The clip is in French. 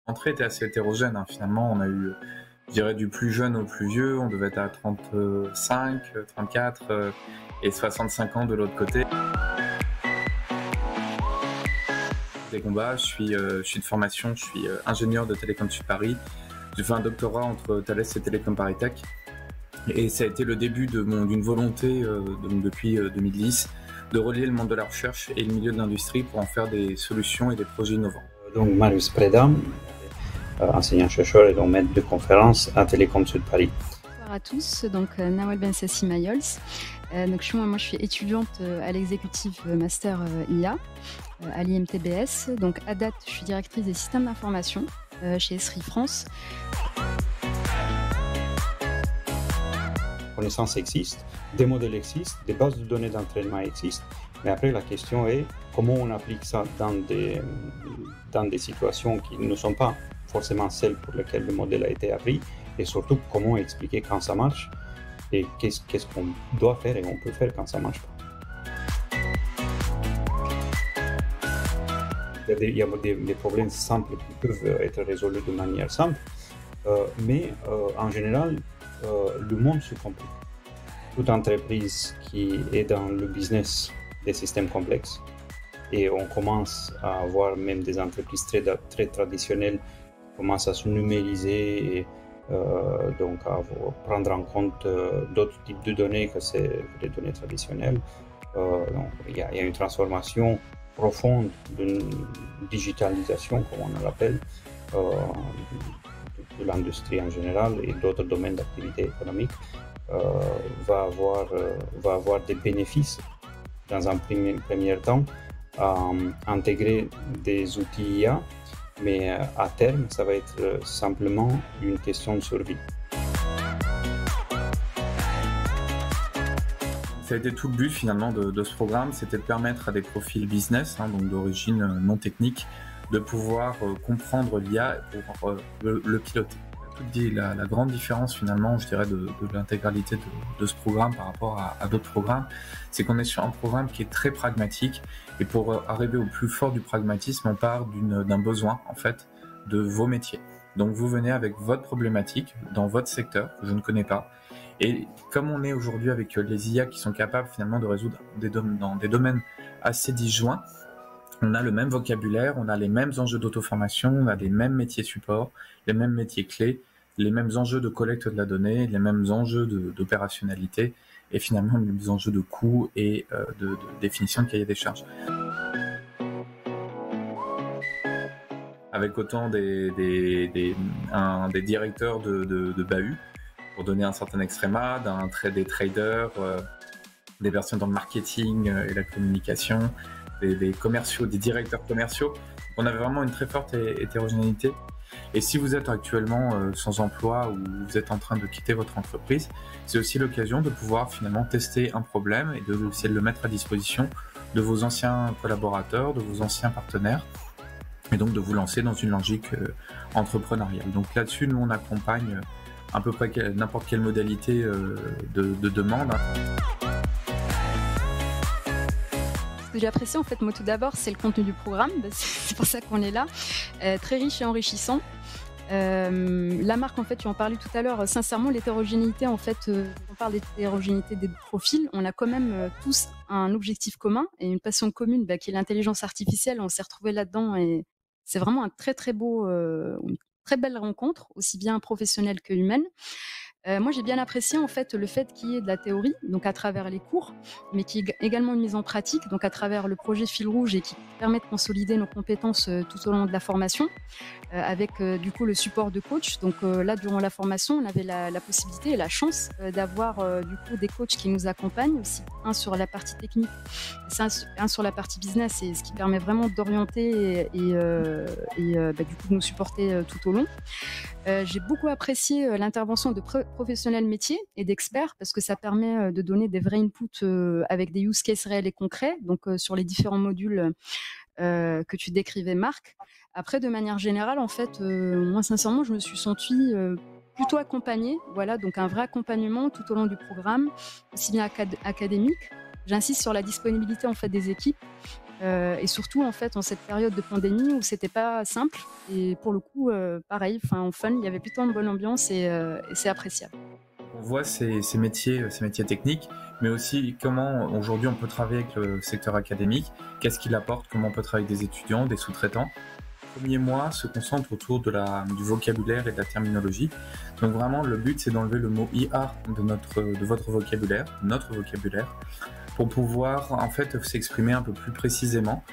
L'entrée était assez hétérogène, hein. Finalement, on a eu, je dirais, du plus jeune au plus vieux. On devait être à 35, 34 et 65 ans de l'autre côté. Des combats, je suis de formation, je suis ingénieur de Télécom Sud Paris. J'ai fait un doctorat entre Thales et Télécom Paris Tech. Et ça a été le début d'une volonté, depuis 2010, de relier le monde de la recherche et le milieu de l'industrie pour en faire des solutions et des projets innovants. Donc Marius Preda, enseignant-chercheur et donc maître de conférence à Télécom Sud Paris. Bonjour à tous, donc Nawal Bensassi Mayols. Donc moi je suis étudiante à l'exécutif master IA à l'IMTBS. Donc à date, je suis directrice des systèmes d'information chez Esri France. Connaissances existent, des modèles existent, des bases de données d'entraînement existent, mais après la question est comment on applique ça dans des situations qui ne sont pas forcément celles pour lesquelles le modèle a été appris, et surtout comment expliquer quand ça marche et qu'est-ce qu'on doit faire et on peut faire quand ça marche pas. Il y a des problèmes simples qui peuvent être résolus de manière simple, mais en général, le monde se complique. Toute entreprise qui est dans le business des systèmes complexes, et on commence à avoir même des entreprises très traditionnelles qui commencent à se numériser et donc à prendre en compte d'autres types de données que les données traditionnelles. Donc il y a une transformation profonde d'une digitalisation, comme on l'appelle, de l'industrie en général et d'autres domaines d'activité économique, va avoir des bénéfices dans un premier temps à intégrer des outils IA, mais à terme, ça va être simplement une question de survie. Ça a été tout le but finalement de ce programme, c'était de permettre à des profils business, donc d'origine non technique, de pouvoir comprendre l'IA pour le piloter. Tout dit la grande différence finalement, je dirais, de l'intégralité de ce programme par rapport à d'autres programmes, c'est qu'on est sur un programme qui est très pragmatique, et pour arriver au plus fort du pragmatisme, on part d'un besoin en fait de vos métiers. Donc vous venez avec votre problématique dans votre secteur que je ne connais pas. Et comme on est aujourd'hui avec les IA qui sont capables finalement de résoudre dans des domaines assez disjoints, on a le même vocabulaire, on a les mêmes enjeux d'auto-formation, on a les mêmes métiers support, les mêmes métiers clés, les mêmes enjeux de collecte de la donnée, les mêmes enjeux d'opérationnalité et finalement les mêmes enjeux de coût et de définition de cahier des charges. Avec autant des directeurs de BAU, pour donner un certain extrémat, des traders, des personnes dans le marketing et la communication, des commerciaux, des directeurs commerciaux. On avait vraiment une très forte hétérogénéité. Et si vous êtes actuellement sans emploi ou vous êtes en train de quitter votre entreprise, c'est aussi l'occasion de pouvoir finalement tester un problème et d'essayer de le mettre à disposition de vos anciens collaborateurs, de vos anciens partenaires, et donc de vous lancer dans une logique entrepreneuriale. Donc là-dessus, nous on accompagne à peu près n'importe quelle modalité de demande. Ce que j'ai apprécié en fait, moi tout d'abord, c'est le contenu du programme, c'est pour ça qu'on est là, très riche et enrichissant. La marque, en fait, tu en parlais tout à l'heure, sincèrement, l'hétérogénéité, en fait, on parle d'hétérogénéité des profils, on a quand même tous un objectif commun et une passion commune qui est l'intelligence artificielle. On s'est retrouvés là-dedans et c'est vraiment un très très beau, une très belle rencontre, aussi bien professionnelle que humaine. Moi, j'ai bien apprécié en fait le fait qu'il y ait de la théorie, donc à travers les cours, mais qui est également une mise en pratique, donc à travers le projet Fil Rouge et qui permet de consolider nos compétences tout au long de la formation, avec du coup le support de coach. Donc là, durant la formation, on avait la possibilité et la chance d'avoir du coup des coachs qui nous accompagnent, aussi un sur la partie technique, un sur la partie business, et ce qui permet vraiment d'orienter et du coup de nous supporter tout au long. J'ai beaucoup apprécié l'intervention de professionnels métiers et d'experts parce que ça permet de donner des vrais inputs avec des use cases réels et concrets, donc sur les différents modules que tu décrivais, Marc. Après, de manière générale, en fait, moi, sincèrement, je me suis sentie plutôt accompagnée, voilà, donc un vrai accompagnement tout au long du programme, aussi bien académique. J'insiste sur la disponibilité en fait des équipes et surtout en fait en cette période de pandémie où c'était pas simple. Et pour le coup, pareil, en fun, il y avait plutôt une bonne ambiance et c'est appréciable. On voit ces métiers techniques, mais aussi comment aujourd'hui on peut travailler avec le secteur académique, qu'est-ce qu'il apporte, comment on peut travailler avec des étudiants, des sous-traitants. Le premier mois se concentre autour du vocabulaire et de la terminologie. Donc vraiment, le but, c'est d'enlever le mot IA de votre vocabulaire, notre vocabulaire, pour pouvoir en fait s'exprimer un peu plus précisément